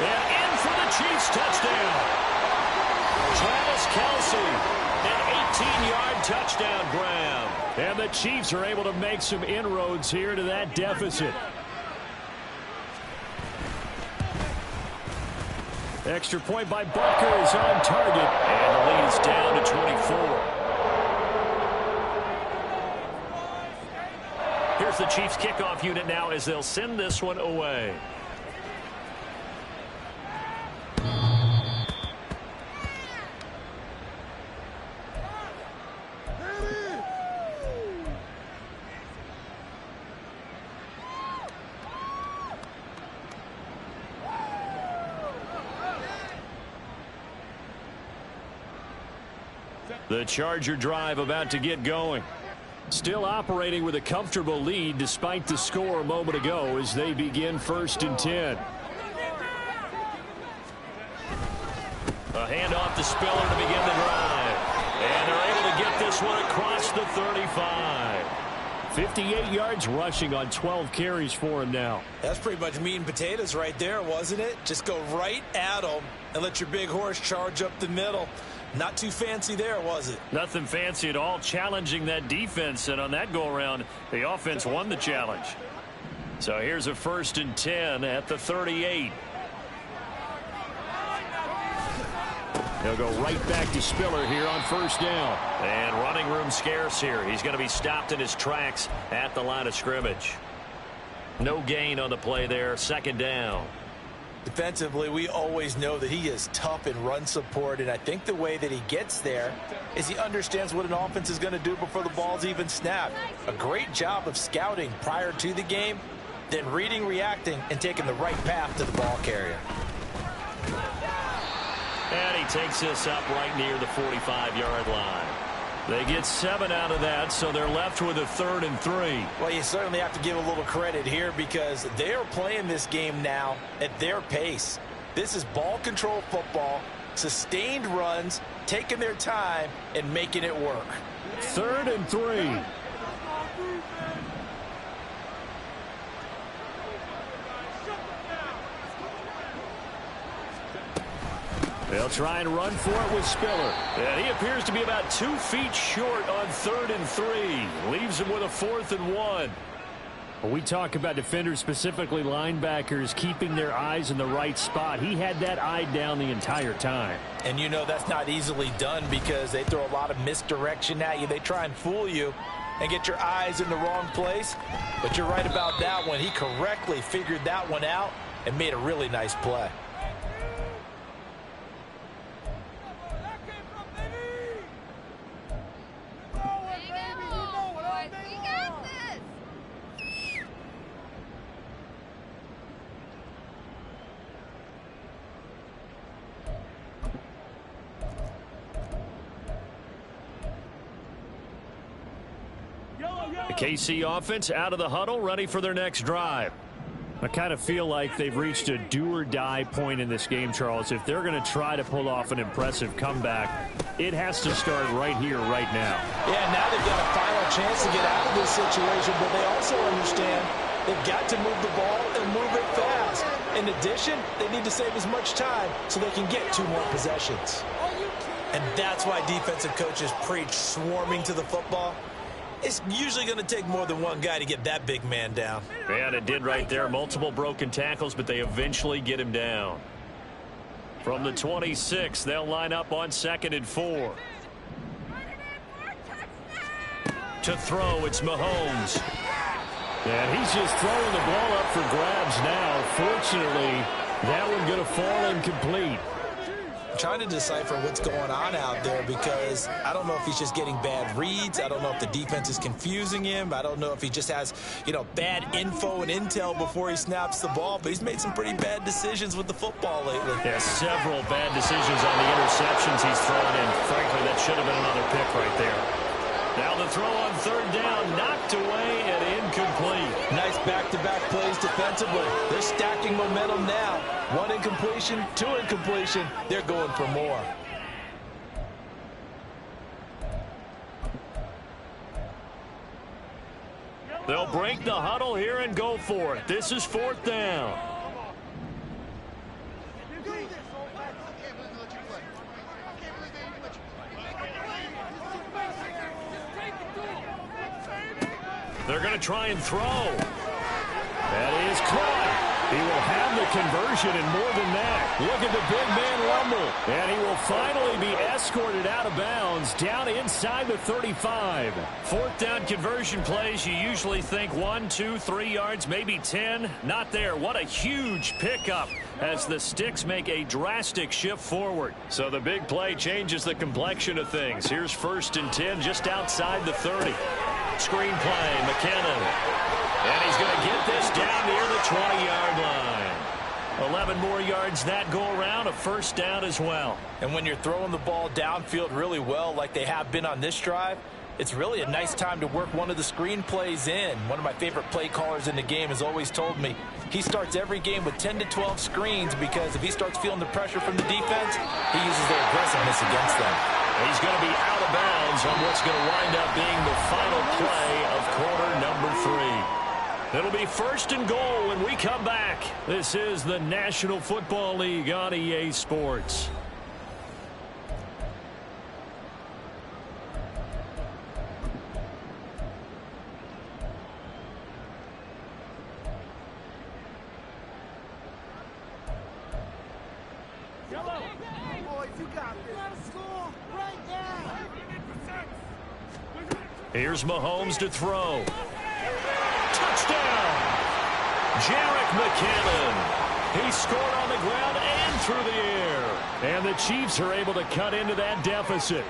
And in for the Chiefs touchdown. Travis Kelce, an 18-yard touchdown grab.
And the Chiefs are able to make some inroads here to that deficit. Extra point by Butker is on target.
And the lead's down to 24. Here's the Chiefs kickoff unit now as they'll send this one away. The Charger drive about to get going. Still operating with a comfortable lead despite the score a moment ago as they begin 1st and 10. A handoff to Spiller to begin the drive. And they're able to get this one across the 35.
58 yards rushing on 12 carries for him now.
That's pretty much meat and potatoes right there, wasn't it? Just go right at them and let your big horse charge up the middle. Not too fancy there, was it?
Nothing fancy at all, challenging that defense, and on that go-around, the offense won the challenge. So here's a 1st and 10 at the 38.
He'll go right back to Spiller here on 1st down.
And running room scarce here. He's going to be stopped in his tracks at the line of scrimmage. No gain on the play there, 2nd down.
Defensively, we always know that he is tough in run support, and I think the way that he gets there is he understands what an offense is going to do before the ball's even snapped. A great job of scouting prior to the game, then reading, reacting, and taking the right path to the ball carrier.
And he takes this up right near the 45-yard line. They get 7 out of that, so they're left with a 3rd and 3.
Well, you certainly have to give a little credit here because they are playing this game now at their pace. This is ball control football, sustained runs, taking their time, and making it work.
3rd and 3. They'll try and run for it with Spiller.
And he appears to be about 2 feet short on 3rd and 3. Leaves him with a 4th and 1.
When we talk about defenders, specifically linebackers, keeping their eyes in the right spot. He had that eye down the entire time.
And you know that's not easily done because they throw a lot of misdirection at you. They try and fool you and get your eyes in the wrong place. But you're right about that one. He correctly figured that one out and made a really nice play.
The KC offense out of the huddle, ready for their next drive.
I kind of feel like they've reached a do-or-die point in this game, Charles. If they're going to try to pull off an impressive comeback, it has to start right here, right now.
Yeah, now they've got a final chance to get out of this situation, but they also understand They've got to move the ball and move it fast. In addition, they need to save as much time so they can get 2 more possessions.
And that's why defensive coaches preach swarming to the football. It's usually going to take more than one guy to get that big man down.
And it did right there. Multiple broken tackles, but they eventually get him down. From the 26, they'll line up on 2nd and 4. To throw, it's Mahomes.
And he's just throwing the ball up for grabs now. Fortunately, that one going to fall incomplete.
I'm trying to decipher what's going on out there because I don't know if he's just getting bad reads. I don't know if the defense is confusing him. I don't know if he just has, bad info and intel before he snaps the ball. But he's made some pretty bad decisions with the football lately.
Yeah, several bad decisions on the interceptions he's thrown, and frankly, that should have been another pick right there. Now the throw on 3rd down, knocked away and incomplete.
Nice back-to-back plays defensively. They're stacking momentum now. 1 incompletion, 2 incompletion. They're going for more.
They'll break the huddle here and go for it. This is 4th down. They're going to try and throw. That is caught. He will have the conversion and more than that. Look at the big man rumble. And he will finally be escorted out of bounds down inside the 35. 4th down conversion plays, you usually think 1, 2, 3 yards, maybe 10. Not there. What a huge pickup as the sticks make a drastic shift forward. So the big play changes the complexion of things. Here's 1st and 10 just outside the 30. Screen play, McKinnon. And he's going to get this down near the 20-yard line. 11 more yards that go around, a 1st down as well.
And when you're throwing the ball downfield really well like they have been on this drive, it's really a nice time to work one of the screen plays in. One of my favorite play callers in the game has always told me he starts every game with 10 to 12 screens because if he starts feeling the pressure from the defense, he uses their aggressiveness against them.
He's going to be out of bounds on what's going to wind up being the final play of quarter number 3. It'll be 1st and goal when we come back. This is the National Football League on EA Sports. Here's Mahomes to throw. Touchdown! Jerick McKinnon. He scored on the ground and through the air. And the Chiefs are able to cut into that deficit.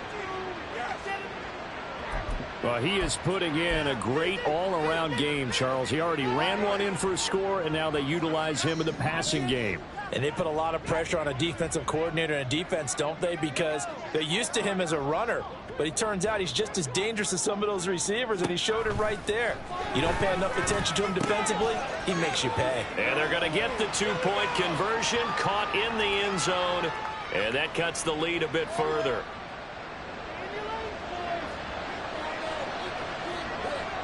Well, he is putting in a great all-around game, Charles. He already ran one in for a score, and now they utilize him in the passing game.
And they put a lot of pressure on a defensive coordinator and a defense, don't they? Because they're used to him as a runner. But he turns out he's just as dangerous as some of those receivers, and he showed it right there. You don't pay enough attention to him defensively, he makes you pay.
And they're going to get the 2-point conversion, caught in the end zone, and that cuts the lead a bit further.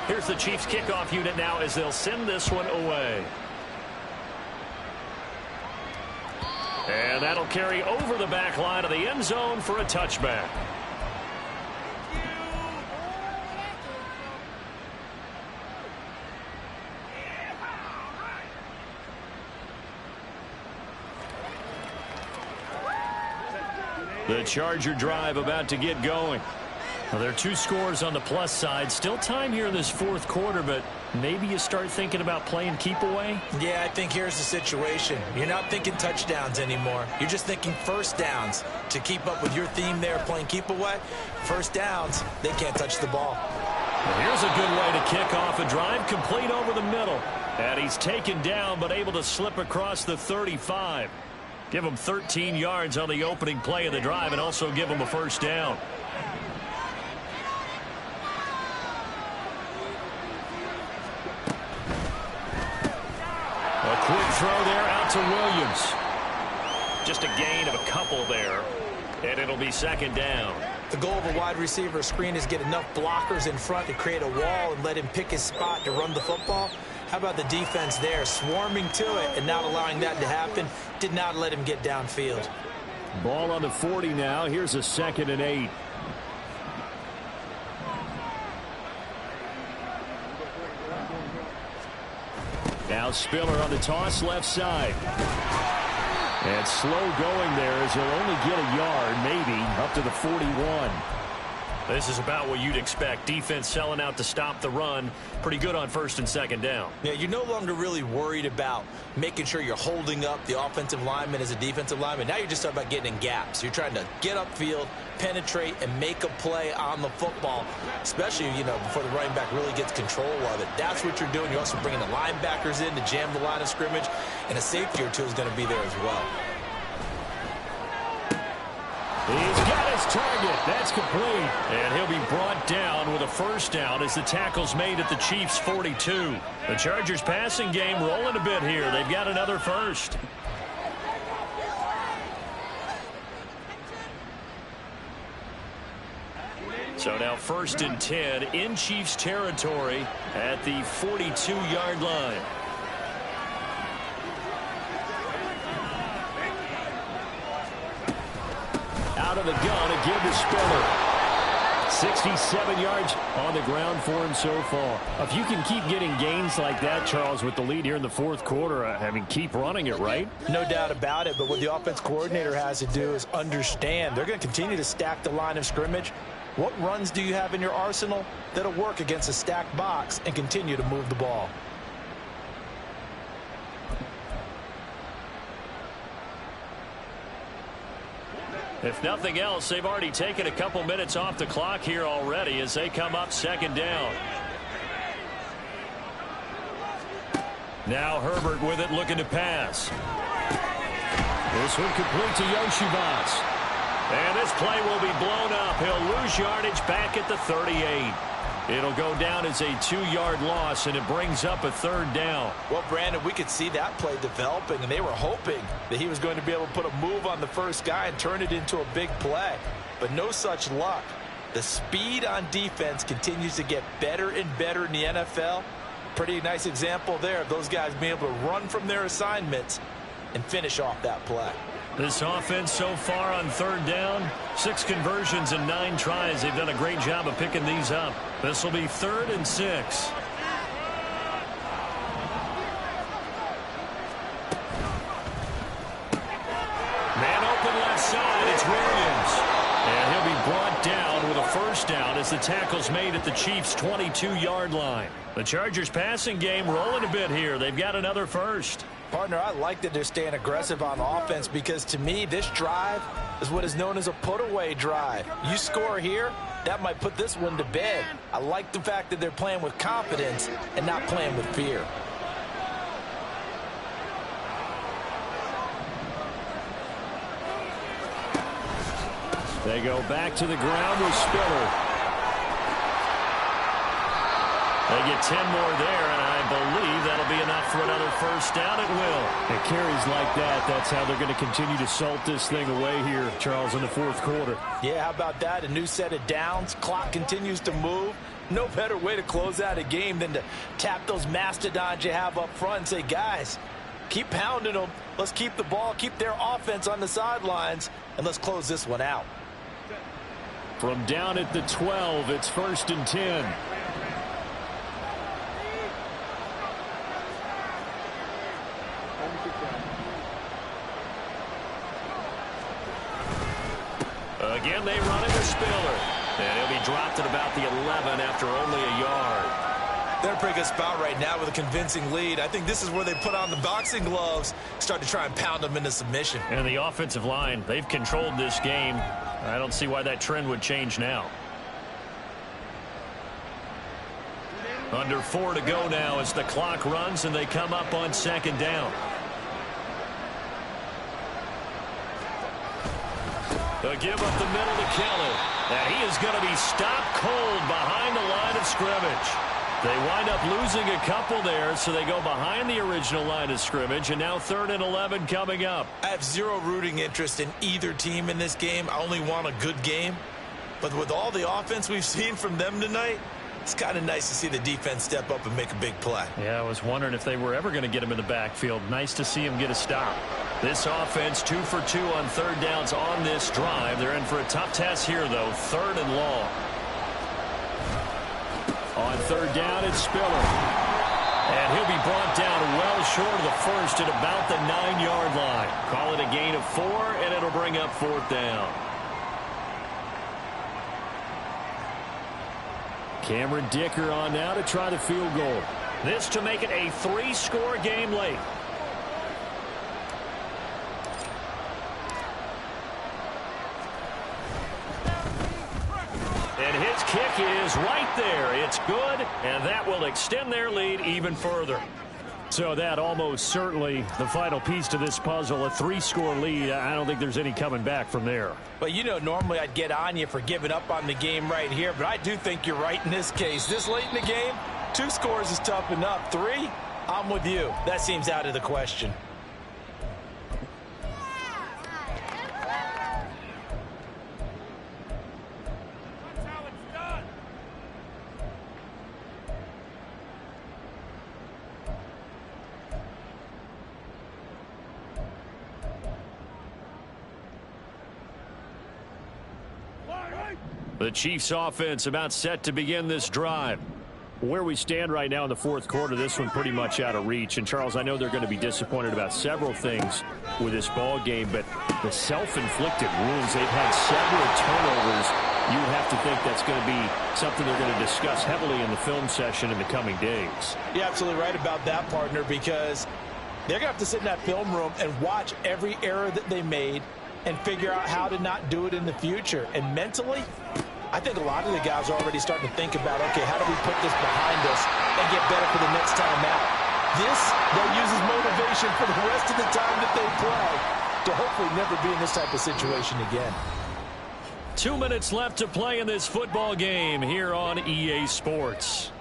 Here's the Chiefs kickoff unit now as they'll send this one away. And that'll carry over the back line of the end zone for a touchback. The Charger drive about to get going. Well, there are 2 scores on the plus side. Still time here in this 4th quarter, but maybe you start thinking about playing keep away?
Yeah, I think here's the situation. You're not thinking touchdowns anymore. You're just thinking 1st downs. To keep up with your theme there, playing keep away, 1st downs, they can't touch the ball.
Well, here's a good way to kick off a drive, complete over the middle. And he's taken down, but able to slip across the 35. Give him 13 yards on the opening play of the drive and also give him a 1st down. A quick throw there out to Williams. Just a gain of a couple there, and it'll be 2nd down.
The goal of a wide receiver screen is get enough blockers in front to create a wall and let him pick his spot to run the football. How about the defense there, swarming to it and not allowing that to happen? Did not let him get downfield.
Ball on the 40 now. Here's a 2nd and 8. Now Spiller on the toss left side. And slow going there as he'll only get a yard, maybe, up to the 41.
This is about what you'd expect. Defense selling out to stop the run. Pretty good on 1st and 2nd down.
Yeah, you're no longer really worried about making sure you're holding up the offensive lineman as a defensive lineman. Now you're just talking about getting in gaps. You're trying to get upfield, penetrate, and make a play on the football, especially, before the running back really gets control of it. That's what you're doing. You're also bringing the linebackers in to jam the line of scrimmage, and a safety or two is going to be there as well.
He's got his target. That's complete. And he'll be brought down with a 1st down as the tackle's made at the Chiefs' 42. The Chargers passing game rolling a bit here. They've got another 1st. So now 1st and 10 in Chiefs territory at the 42-yard line. Out of the gun, again to Spiller. 67 yards on the ground for him so far. If you can keep getting gains like that, Charles, with the lead here in the 4th quarter, keep running it, right?
No doubt about it, but what the offense coordinator has to do is understand they're going to continue to stack the line of scrimmage. What runs do you have in your arsenal that'll work against a stacked box and continue to move the ball?
If nothing else, they've already taken a couple minutes off the clock here already as they come up 2nd down. Now Herbert with it, looking to pass. This one complete to Yoshibas. And this play will be blown up. He'll lose yardage back at the 38. It'll go down as a 2-yard loss, and it brings up a 3rd down.
Well, Brandon, we could see that play developing, and they were hoping that he was going to be able to put a move on the first guy and turn it into a big play. But no such luck. The speed on defense continues to get better and better in the NFL. Pretty nice example there of those guys being able to run from their assignments and finish off that play.
This offense so far on 3rd down, 6 conversions and 9 tries. They've done a great job of picking these up. This will be 3rd and 6. Man open left side. It's Williams. And he'll be brought down with a 1st down as the tackle's made at the Chiefs' 22-yard line. The Chargers passing game rolling a bit here. They've got another 1st.
Partner, I like that they're staying aggressive on offense because, to me, this drive is what is known as a put-away drive. You score here, that might put this one to bed. I like the fact that they're playing with confidence and not playing with fear.
They go back to the ground with Spiller.
They get 10 more there, and I believe that'll be enough for another 1st down. It will.
It carries like that. That's how they're going to continue to salt this thing away here, Charles, in the 4th quarter.
Yeah, how about that? A new set of downs. Clock continues to move. No better way to close out a game than to tap those mastodons you have up front and say, guys, keep pounding them. Let's keep the ball, keep their offense on the sidelines, and let's close this one out.
From down at the 12, it's 1st and 10.
Again, they run into Spiller. And he'll be dropped at about the 11 after only a yard.
They're in a pretty good spot right now with a convincing lead. I think this is where they put on the boxing gloves, start to try and pound them into submission.
And the offensive line, they've controlled this game. I don't see why that trend would change now. Under 4 to go now as the clock runs and they come up on 2nd down. A give up the middle to Kelly. And he is going to be stopped cold behind the line of scrimmage. They wind up losing a couple there, so they go behind the original line of scrimmage, and now 3rd and 11 coming up.
I have zero rooting interest in either team in this game. I only want a good game. But with all the offense we've seen from them tonight, It's kind of nice to see the defense step up and make a big play.
Yeah, I was wondering if they were ever going to get him in the backfield. Nice to see him get a stop. This offense 2 for 2 on third downs on this drive. They're in for a tough test here, though. 3rd and long. On third down, it's Spiller. And he'll be brought down well short of the first at about the 9-yard line. Call it a gain of 4, and it'll bring up 4th down. Cameron Dicker on now to try the field goal. This to make it a 3-score game late. And his kick is right there. It's good, and that will extend their lead even further. So that almost certainly the final piece to this puzzle, a 3-score lead. I don't think there's any coming back from there.
But, you know, normally I'd get on you for giving up on the game right here, but I do think you're right in this case. This late in the game, 2 scores is tough enough. 3, I'm with you. That seems out of the question.
The Chiefs offense about set to begin this drive.
Where we stand right now in the 4th quarter, this one pretty much out of reach. And, Charles, I know they're going to be disappointed about several things with this ball game, but the self-inflicted wounds, they've had several turnovers. You have to think that's going to be something they're going to discuss heavily in the film session in the coming days.
You're absolutely right about that, partner, because they're going to have to sit in that film room and watch every error that they made and figure out how to not do it in the future. And mentally, I think a lot of the guys are already starting to think about, okay, how do we put this behind us and get better for the next time out? This, they'll use as motivation for the rest of the time that they play to hopefully never be in this type of situation again.
2 minutes left to play in this football game here on EA Sports.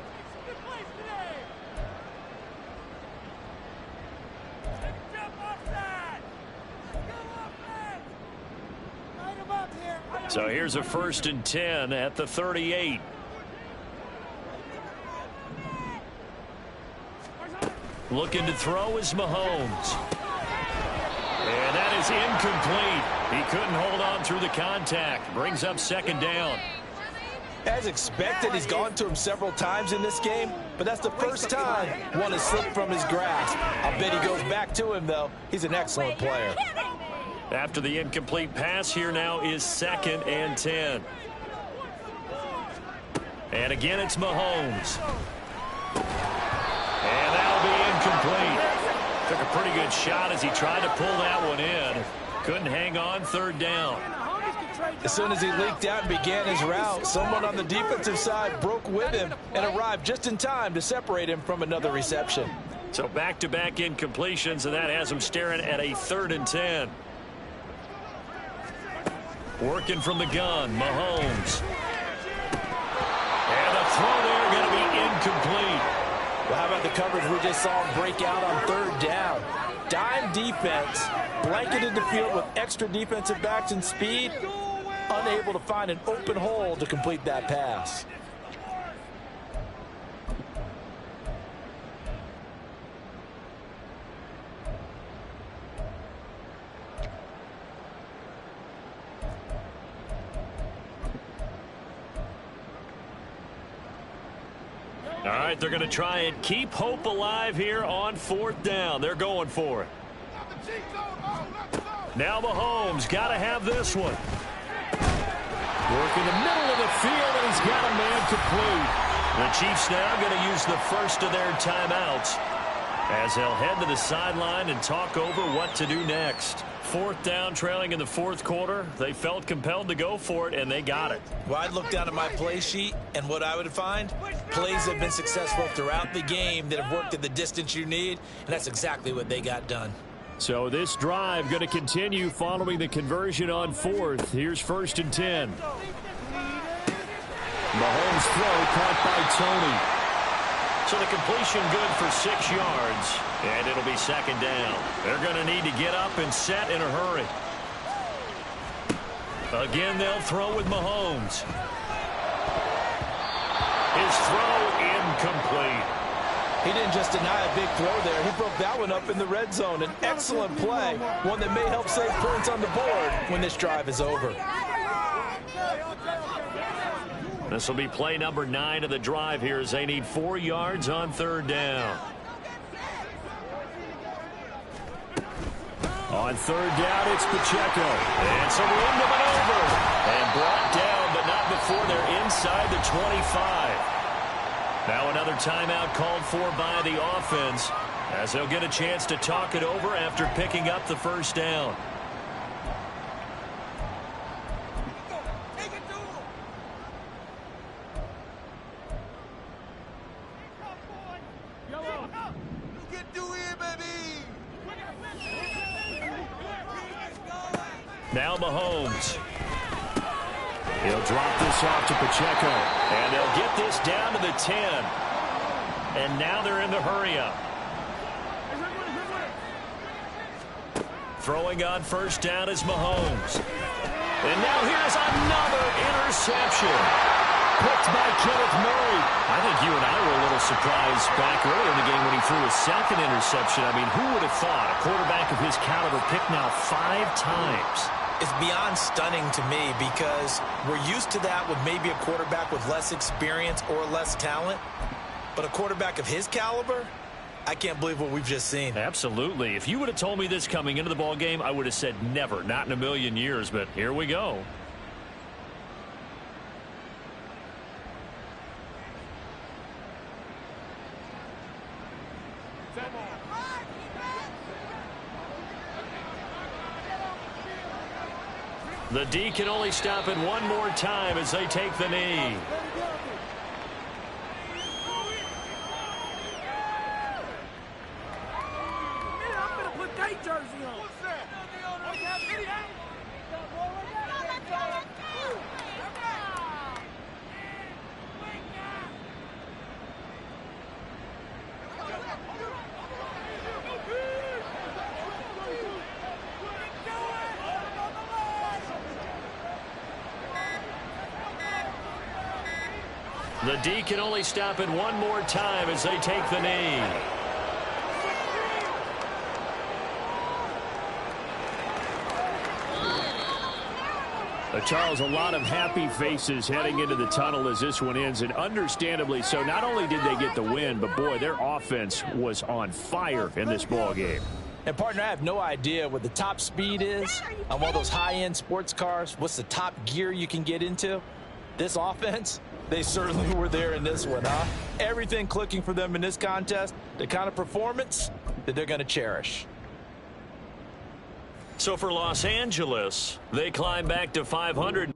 So here's a 1st and 10 at the 38. Looking to throw is Mahomes. And that is incomplete. He couldn't hold on through the contact. Brings up 2nd down.
As expected, he's gone to him several times in this game, but that's the first time one has slipped from his grasp. I'll bet he goes back to him, though. He's an excellent player.
After the incomplete pass, here now is 2nd and 10. And again, it's Mahomes. And that'll be incomplete. Took a pretty good shot as he tried to pull that one in. Couldn't hang on, 3rd down.
As soon as he leaked out and began his route, someone on the defensive side broke with him and arrived just in time to separate him from another reception.
So back-to-back incompletions, and that has him staring at a 3rd and 10. Working from the gun, Mahomes. And the throw there going to be incomplete.
Well, how about the coverage we just saw him break out on 3rd down? Dime defense, blanketed the field with extra defensive backs and speed, unable to find an open hole to complete that pass.
All right, they're going to try and keep hope alive here on 4th down. They're going for it. Now Mahomes got to have this one. Working the middle of the field, and he's got a man complete. The Chiefs now going to use the first of their timeouts as they'll head to the sideline and talk over what to do next. 4th down, trailing in the 4th quarter. They felt compelled to go for it, and they got it.
Well, I'd look down at my play sheet, and what I would find, plays have been successful throughout the game that have worked at the distance you need, and that's exactly what they got done.
So this drive going to continue following the conversion on 4th. Here's 1st and 10. Mahomes' throw caught by Tony.
So the completion good for 6 yards, and it'll be 2nd down. They're going to need to get up and set in a hurry. Again, they'll throw with Mahomes. His throw incomplete.
He didn't just deny a big throw there. He broke that one up in the red zone. An excellent play, one that may help save points on the board when this drive is over.
This will be play number 9 of the drive here as they need 4 yards on 3rd down.
On 3rd down, it's Pacheco.
And some room to maneuver. And brought down, but not before they're inside the 25. Now another timeout called for by the offense as they'll get a chance to talk it over after picking up the 1st down. Now Mahomes. He'll drop this off to Pacheco. And they'll get this down to the 10. And now they're in the hurry-up. Throwing on 1st down is Mahomes. And now here's another interception. Picked by Kenneth Murray. I think you and I were a little surprised back earlier in the game when he threw his 2nd interception. I mean, who would have thought a quarterback of his caliber picked now 5 times?
It's beyond stunning to me because we're used to that with maybe a quarterback with less experience or less talent. But a quarterback of his caliber, I can't believe what we've just seen.
Absolutely. If you would have told me this coming into the ball game, I would have said never, not in a million years. But here we go. The D can only stop it one more time as they take the knee. The D can only stop it one more time as they take the knee.
Charles, a lot of happy faces heading into the tunnel as this one ends, and understandably so. Not only did they get the win, but boy, their offense was on fire in this ball game.
And partner, I have no idea what the top speed is on one of those high-end sports cars. What's the top gear you can get into? This offense, they certainly were there in this one, huh? Everything clicking for them in this contest, the kind of performance that they're going to cherish.
So for Los Angeles, they climb back to 500.